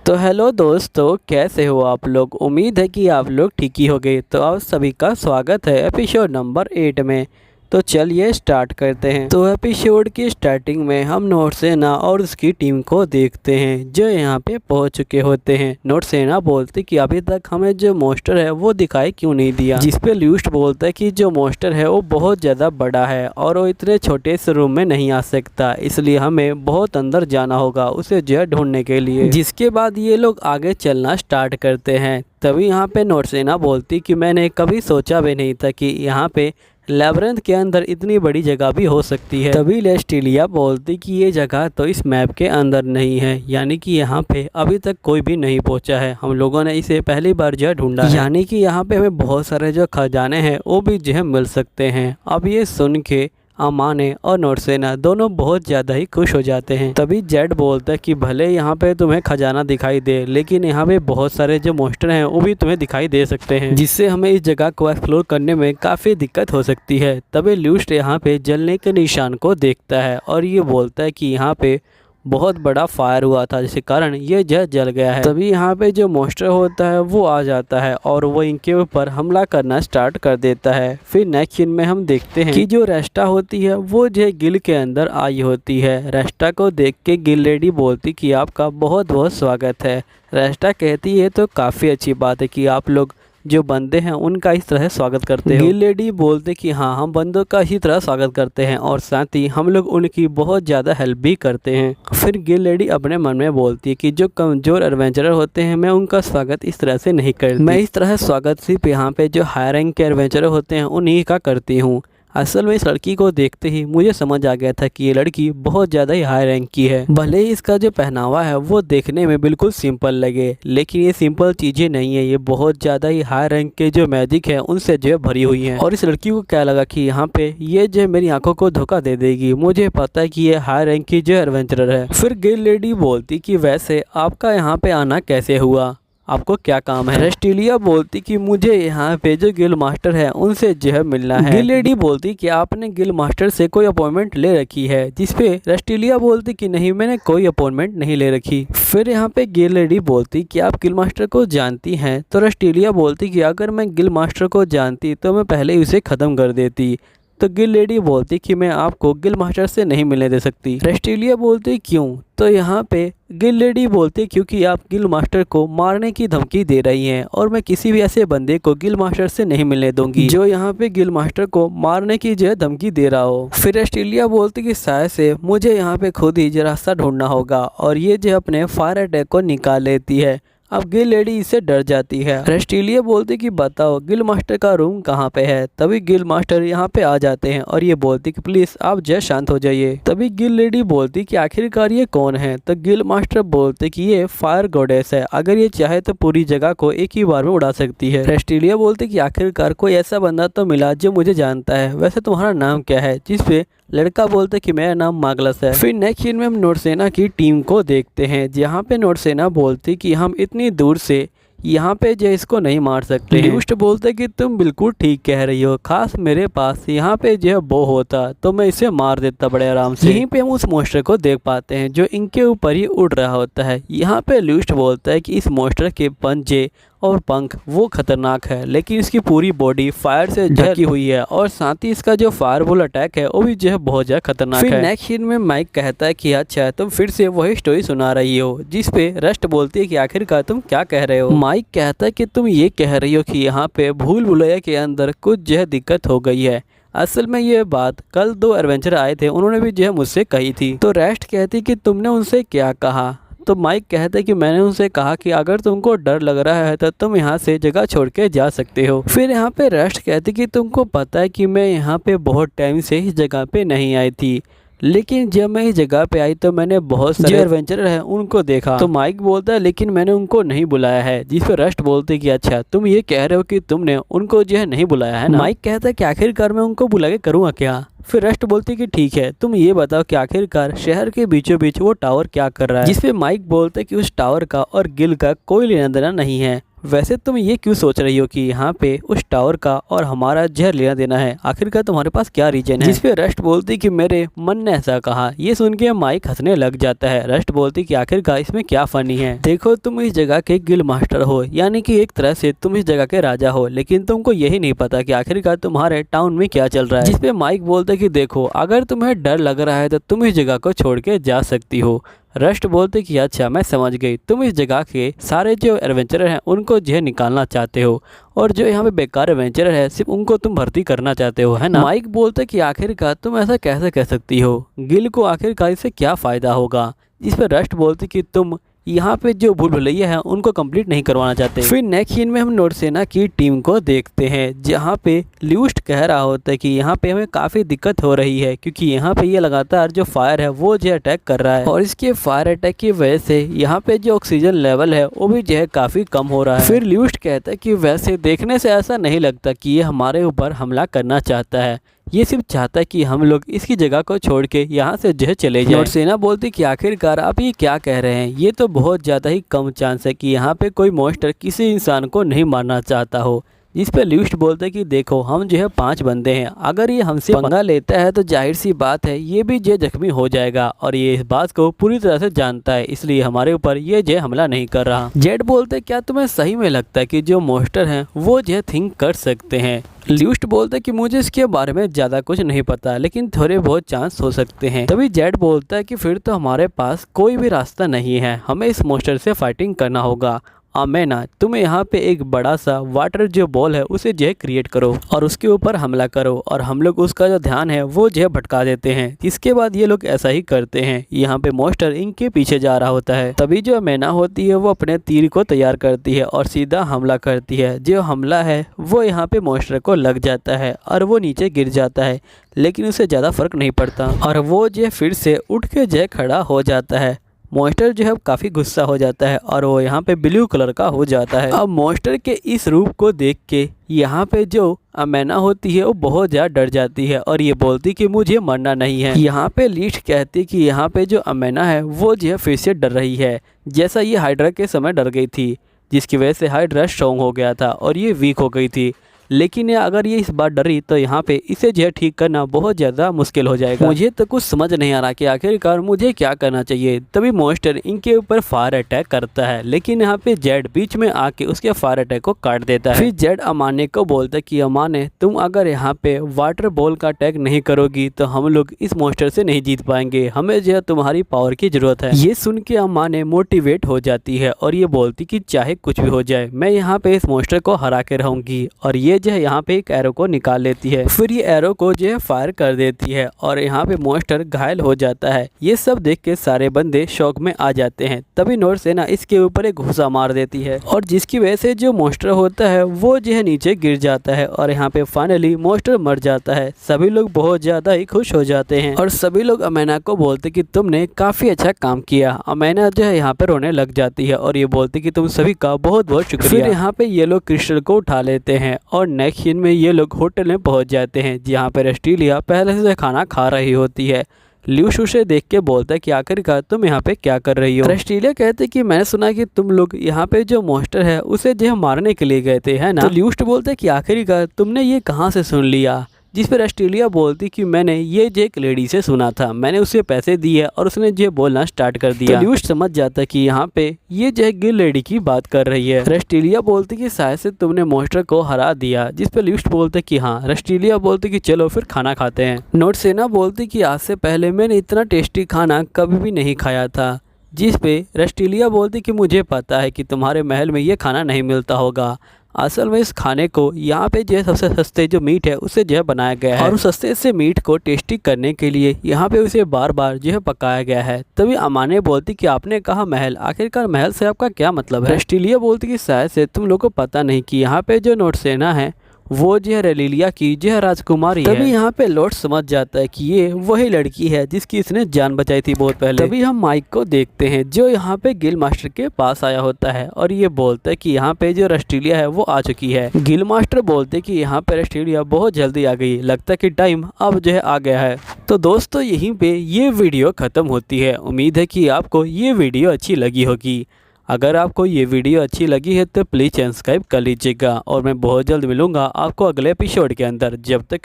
तो हेलो दोस्तों, कैसे हो आप लोग। उम्मीद है कि आप लोग ठीक ही होंगे। तो आप सभी का स्वागत है एपिसोड नंबर 8 में। तो चलिए स्टार्ट करते हैं। तो एपिसोड की स्टार्टिंग में हम नौसेना और उसकी टीम को देखते हैं जो यहाँ पे पहुँच चुके होते हैं। नौसेना बोलती कि अभी तक हमें जो मोस्टर है वो दिखाई क्यों नहीं दिया, जिसपे ल्यूस्ट बोलता है कि जो मोस्टर है वो बहुत ज़्यादा बड़ा है और वो इतने छोटे से रूम में नहीं आ सकता, इसलिए हमें बहुत अंदर जाना होगा उसे जो है ढूंढने के लिए। जिसके बाद ये लोग आगे चलना स्टार्ट करते हैं। तभी यहाँ पे नौसेना बोलती कि मैंने कभी सोचा भी नहीं था कि यहाँ पे लैब्रिंथ के अंदर इतनी बड़ी जगह भी हो सकती है। तभी लेस्टिलिया बोलती कि ये जगह तो इस मैप के अंदर नहीं है, यानी कि यहाँ पे अभी तक कोई भी नहीं पहुँचा है। हम लोगों ने इसे पहली बार जो है ढूंढा है, यानी कि यहाँ पे हमें बहुत सारे जो खजाने हैं वो भी जो है मिल सकते हैं। अब ये सुन के अमाने और नौसेना दोनों बहुत ज़्यादा ही खुश हो जाते हैं। तभी जेड बोलता है कि भले यहाँ पे तुम्हें खजाना दिखाई दे, लेकिन यहाँ पे बहुत सारे जो मोस्टर हैं वो भी तुम्हें दिखाई दे सकते हैं, जिससे हमें इस जगह को एक्सप्लोर करने में काफ़ी दिक्कत हो सकती है। तभी ल्यूस्ट यहाँ पे जलने के निशान को देखता है और ये बोलता है कि यहाँ पे बहुत बड़ा फायर हुआ था, जिसके कारण ये जल गया है। तभी यहाँ पे जो मोस्टर होता है वो आ जाता है और वो इनके ऊपर हमला करना स्टार्ट कर देता है। फिर नेक्स्ट सीन में हम देखते हैं कि जो रेस्टा होती है वो जो गिल के अंदर आई होती है। रेस्टा को देख के गिल लेडी बोलती कि आपका बहुत बहुत स्वागत है। रेस्टा कहती है तो काफ़ी अच्छी बात है कि आप लोग जो बंदे हैं उनका इस तरह स्वागत करते हैं। गिल लेडी बोलते कि हाँ, हम बंदों का इसी तरह स्वागत करते हैं और साथ ही हम लोग उनकी बहुत ज़्यादा हेल्प भी करते हैं। फिर गिल लेडी अपने मन में बोलती है कि जो कमज़ोर एडवेंचरर होते हैं मैं उनका स्वागत इस तरह से नहीं करती, मैं इस तरह स्वागत सिर्फ यहाँ पे जो हाई रैंक के एडवेंचरर होते हैं उन्हीं का करती हूँ। असल में इस लड़की को देखते ही मुझे समझ आ गया था कि ये लड़की बहुत ज़्यादा ही हाई रैंक की है। भले ही इसका जो पहनावा है वो देखने में बिल्कुल सिंपल लगे, लेकिन ये सिंपल चीज़ें नहीं है, ये बहुत ज़्यादा ही हाई रैंक के जो मैजिक है उनसे जो है भरी हुई है। और इस लड़की को क्या लगा कि यहाँ पे ये जो मेरी आंखों को धोखा दे देगी, मुझे पता है कि ये हाई रैंक की जो एडवेंचरर है। फिर गिल लेडी बोलती कि वैसे आपका यहाँ पे आना कैसे हुआ, आपको क्या काम है। रेस्टिलिया बोलती कि मुझे यहाँ पे जो गिल मास्टर है उनसे जो है मिलना है। गिल लेडी बोलती कि आपने गिल मास्टर से कोई अपॉइंटमेंट ले रखी है, जिसपे रेस्टिलिया बोलती कि नहीं, मैंने कोई अपॉइंटमेंट नहीं ले रखी। फिर यहाँ पे गिल लेडी बोलती कि आप गिल मास्टर को जानती हैं। तो रेस्टिलिया बोलती कि अगर मैं गिल मास्टर को जानती तो मैं पहले ही उसे ख़त्म कर देती। तो गिल लेडी बोलती कि मैं आपको गिल मास्टर से नहीं मिलने दे सकती। रेस्टिलिया बोलती क्यों। तो यहाँ पे गिल लेडी बोलती क्योंकि आप गिल मास्टर को मारने की धमकी दे रही हैं और मैं किसी भी ऐसे बंदे को गिल मास्टर से नहीं मिलने दूंगी जो यहाँ पे गिल मास्टर को मारने की जो है धमकी दे रहा हो। फिर रेस्टिलिया बोलती कि शायद से मुझे यहाँ पे खुद ही रास्ता ढूंढना होगा और ये जो अपने फायर अटैक को निकाल लेती है। अब गिल लेडी इससे डर जाती है। रेस्टिलिया बोलती कि बताओ गिल मास्टर का रूम कहाँ पे है। तभी गिल मास्टर यहाँ पे आ जाते हैं और ये बोलती कि प्लीज आप जय शांत हो जाइए। तभी गिल लेडी बोलती कि आखिरकार ये कौन है। तो गिल मास्टर बोलते कि ये फायर गॉडेस है, अगर ये चाहे तो पूरी जगह को एक ही बार में उड़ा सकती है। रेस्टिलिया बोलती कि आखिरकार कोई ऐसा बंदा तो मिला जो मुझे जानता है, वैसे तुम्हारा नाम क्या है। जिसपे लड़का बोलते कि मेरा नाम मागलस है। फिर नेक्स्ट सीन में हम नौसेना की टीम को देखते हैं, जहाँ पे नौसेना बोलती कि हम इतनी दूर से यहाँ पे जो इसको नहीं मार सकते। ल्यूस्ट बोलते कि तुम बिल्कुल ठीक कह रही हो, खास मेरे पास यहाँ पे जो है बो होता तो मैं इसे मार देता बड़े आराम से। यहीं पे हम उस मोस्टर को देख पाते हैं जो इनके ऊपर ही उड़ रहा होता है। यहाँ पे ल्यूस्ट बोलता है कि इस मोस्टर के पंजे और पंख वो खतरनाक है, लेकिन इसकी पूरी बॉडी फायर से ढकी हुई है और साथ ही इसका जो फायरबॉल अटैक है वो भी जो है बहुत ज़्यादा खतरनाक है। नेक्स्ट सीन में माइक कहता है कि अच्छा तुम फिर से वही स्टोरी सुना रही हो, जिसपे रस्ट बोलती है कि आखिरकार तुम क्या कह रहे हो। माइक कहता है कि तुम ये कह रही हो कि यहाँ पे भूल भुलैया के अंदर कुछ जो है दिक्कत हो गई है। असल में ये बात कल 2 एडवेंचर आए थे, उन्होंने भी जो है मुझसे कही थी। तो रेस्ट कहती कि तुमने उनसे क्या कहा। तो माइक कहता है कि मैंने उनसे कहा कि अगर तुमको डर लग रहा है तो तुम यहाँ से जगह छोड़ के जा सकते हो। फिर यहाँ पे रेस्ट कहती कि तुमको पता है कि मैं यहाँ पे बहुत टाइम से इस जगह पे नहीं आई थी, लेकिन जब मैं इस जगह पे आई तो मैंने बहुत सारे एडवेंचरर हैं उनको देखा। तो माइक बोलता है लेकिन मैंने उनको नहीं बुलाया है। जिस पर रस्ट बोलते कि अच्छा तुम ये कह रहे हो कि तुमने उनको जो है नहीं बुलाया है ना। माइक कहता है कि आखिरकार मैं उनको बुला के करूँगा क्या। फिर रस्ट बोलती कि ठीक है, तुम ये बताओ कि आखिरकार शहर के बीचों बीच वो टावर क्या कर रहा है। जिसपे माइक बोलते कि उस टावर का और गिल का कोई लेना देना नहीं है, वैसे तुम ये क्यों सोच रही हो कि यहाँ पे उस टावर का और हमारा जहर लेना देना है, आखिरकार तुम्हारे पास क्या रीजन है? जिस पे रस्ट बोलती कि मेरे मन ने ऐसा कहा। ये सुन के माइक हंसने लग जाता है। रस्ट बोलती कि आखिरकार इसमें क्या फनी है? देखो तुम इस जगह के गिल्ड मास्टर हो, यानी कि एक तरह से तुम इस जगह के राजा हो, लेकिन तुमको यही नहीं पता कि आखिरकार तुम्हारे टाउन में क्या चल रहा है। जिसपे माइक बोलते कि देखो अगर तुम्हें डर लग रहा है तो तुम इस जगह को छोड़ के जा सकती हो। रस्ट बोलते कि अच्छा मैं समझ गई, तुम इस जगह के सारे जो एडवेंचरर हैं उनको जो है निकालना चाहते हो, और जो यहाँ पे बेकार एडवेंचरर है सिर्फ उनको तुम भर्ती करना चाहते हो, है ना? माइक बोलते कि आखिरकार तुम ऐसा कैसे कह सकती हो, गिल को आखिरकार इससे क्या फ़ायदा होगा? जिस पर रस्ट बोलती कि तुम यहाँ पे जो भूल भुलैया है उनको कंप्लीट नहीं करवाना चाहते। फिर नेक्स्ट सीन में हम नोर्सेना की टीम को देखते हैं, जहाँ पे ल्यूस्ट कह रहा होता है कि यहाँ पे हमें काफ़ी दिक्कत हो रही है, क्योंकि यहाँ पे ये लगातार जो फायर है वो जो अटैक कर रहा है, और इसके फायर अटैक की वजह से यहाँ पे जो ऑक्सीजन लेवल है वो भी जो है काफ़ी कम हो रहा है। फिर ल्यूस्ट कहता है कि वैसे देखने से ऐसा नहीं लगता कि ये हमारे ऊपर हमला करना चाहता है, ये सिर्फ चाहता है कि हम लोग इसकी जगह को छोड़ के यहाँ से जो है चले जाएं। नोर्सेना बोलती कि आखिरकार आप ये क्या कह रहे हैं, ये तो बहुत ज़्यादा ही कम चांस है कि यहाँ पे कोई मॉन्स्टर किसी इंसान को नहीं मारना चाहता हो। जिस पे ल्यूस्ट बोलते कि देखो हम जो है 5 बंदे हैं, अगर ये हमसे पंगा लेता है तो जाहिर सी बात है ये भी जो जख्मी हो जाएगा, और ये इस बात को पूरी तरह से जानता है, इसलिए हमारे ऊपर ये जो हमला नहीं कर रहा। जेड बोलते क्या तुम्हें सही में लगता है कि जो मॉन्स्टर हैं वो जो थिंक कर सकते हैं? ल्यूस्ट बोलता है कि मुझे इसके बारे में ज़्यादा कुछ नहीं पता, लेकिन थोड़े बहुत चांस हो सकते हैं। तभी जेड बोलता है कि फिर तो हमारे पास कोई भी रास्ता नहीं है, हमें इस मॉन्स्टर से फाइटिंग करना होगा। आमेना तुम यहाँ पे एक बड़ा सा वाटर जो बॉल है उसे जो है क्रिएट करो और उसके ऊपर हमला करो, और हम लोग उसका जो ध्यान है वो जो है भटका देते हैं। इसके बाद ये लोग ऐसा ही करते हैं। यहाँ पे मॉन्स्टर इनके पीछे जा रहा होता है। तभी जो आमेना होती है वो अपने तीर को तैयार करती है और सीधा हमला करती है। जो हमला है वो यहाँ पे मॉन्स्टर को लग जाता है और वो नीचे गिर जाता है, लेकिन उसे ज़्यादा फर्क नहीं पड़ता और वो जो फिर से उठ के जो खड़ा हो जाता है। मॉन्स्टर जो है काफ़ी गुस्सा हो जाता है और वो यहाँ पे ब्लू कलर का हो जाता है। अब मॉन्स्टर के इस रूप को देख के यहाँ पे जो आमेना होती है वो बहुत ज़्यादा डर जाती है और ये बोलती कि मुझे मरना नहीं है। यहाँ पे लीस्ट कहती कि यहाँ पे जो आमेना है वो जो है फिर से डर रही है, जैसा ये हाइड्रा के समय डर गई थी, जिसकी वजह से हाइड्रा स्ट्रॉन्ग हो गया था और ये वीक हो गई थी। लेकिन अगर ये इस बार डरी तो यहाँ पे इसे जो है ठीक करना बहुत ज़्यादा मुश्किल हो जाएगा। मुझे तो कुछ समझ नहीं आ रहा कि आखिरकार मुझे क्या करना चाहिए। तभी मॉन्स्टर इनके ऊपर फायर अटैक करता है, लेकिन यहाँ पे जेड बीच में आके उसके फायर अटैक को काट देता है। फिर जेड अमाने को बोलता है कि अमाने तुम अगर यहाँ पे वाटर बॉल का अटैक नहीं करोगी तो हम लोग इस मॉन्स्टर से नहीं जीत पाएंगे, हमें जो है तुम्हारी पावर की जरूरत है। ये सुन के अमाने मोटिवेट हो जाती है और ये बोलती कि चाहे कुछ भी हो जाए मैं यहाँ पे इस मॉन्स्टर को हरा के रहूंगी, और ये जो है यहाँ पे एक एरो को निकाल लेती है। फिर ये एरो को जो है फायर कर देती है और यहाँ पे मॉन्स्टर घायल हो जाता है। ये सब देख के सारे बंदे शौक में आ जाते हैं। तभी नोर्सेना इसके ऊपर एक घुसा मार देती है और जिसकी वजह से जो मॉन्स्टर होता है वो जो है नीचे गिर जाता है और यहाँ पे फाइनली मॉन्स्टर मर जाता है। सभी लोग बहुत ज्यादा ही खुश हो जाते हैं और सभी लोग आमेना को बोलते कि तुमने काफी अच्छा काम किया। आमेना जो है यहाँ पे रोने लग जाती है और ये बोलती कि तुम सभी का बहुत बहुत शुक्रिया। फिर यहाँ पे ये लोग क्रिस्टल को उठा लेते हैं और नेक्स्ट सीन में ये लोग होटल में पहुंच जाते हैं, जहाँ पे रेस्टिलिया पहले से खाना खा रही होती है। ल्यूश उसे देख के बोलता है कि आखिरकार तुम यहाँ पे क्या कर रही हो? रेस्टिलिया कहते कि मैंने सुना कि तुम लोग यहाँ पे जो मॉन्स्टर है उसे जो है मारने के लिए गए थे, है ना? तो ल्यूश बोलता है कि आखिरकार तुमने ये कहाँ से सुन लिया? जिस पर रेस्टिलिया बोलती कि मैंने ये जो एक लेडी से सुना था, मैंने उसे पैसे दिए और उसने जो बोलना स्टार्ट कर दिया। तो ल्यूश समझ जाता कि यहाँ पे ये जो है गिल लेडी की बात कर रही है। रेस्टिलिया बोलती कि शायद से तुमने मॉन्स्टर को हरा दिया। जिस पे ल्यूश बोलते कि हाँ। रेस्टिलिया बोलती कि चलो फिर खाना खाते हैं। नोर्सेना बोलती कि आज से पहले मैंने इतना टेस्टी खाना कभी भी नहीं खाया था। जिस पे रेस्टिलिया बोलती कि मुझे पता है कि तुम्हारे महल में ये खाना नहीं मिलता होगा, असल में इस खाने को यहाँ पे जो है सबसे सस्ते जो मीट है उसे जो है बनाया गया है और उस सस्ते से मीट को टेस्टी करने के लिए यहाँ पे उसे बार बार जो है पकाया गया है। तभी अमाने बोलती कि आपने कहा महल, आखिरकार महल से आपका क्या मतलब है? रेस्टिलिया बोलती कि शायद से तुम लोगों को पता नहीं कि यहाँ पे जो नोर्सेना है वो जो है रेलिलिया की जो है राजकुमारी है। तभी यहाँ पे लॉर्ड समझ जाता है कि ये वही लड़की है जिसकी इसने जान बचाई थी बहुत पहले। तभी हम माइक को देखते हैं जो यहाँ पे गिल मास्टर के पास आया होता है और ये बोलता है कि यहाँ पे जो रेस्टिलिया है वो आ चुकी है। गिल मास्टर बोलते कि यहाँ पे रेस्टिलिया बहुत जल्दी आ गई, लगता है कि टाइम अब जो है आ गया है। तो दोस्तों यहीं पे ये वीडियो खत्म होती है। उम्मीद है कि आपको ये वीडियो अच्छी लगी होगी। अगर आपको ये वीडियो अच्छी लगी है तो प्लीज़ सब्सक्राइब कर लीजिएगा और मैं बहुत जल्द मिलूँगा आपको अगले एपिसोड के अंदर। जब तक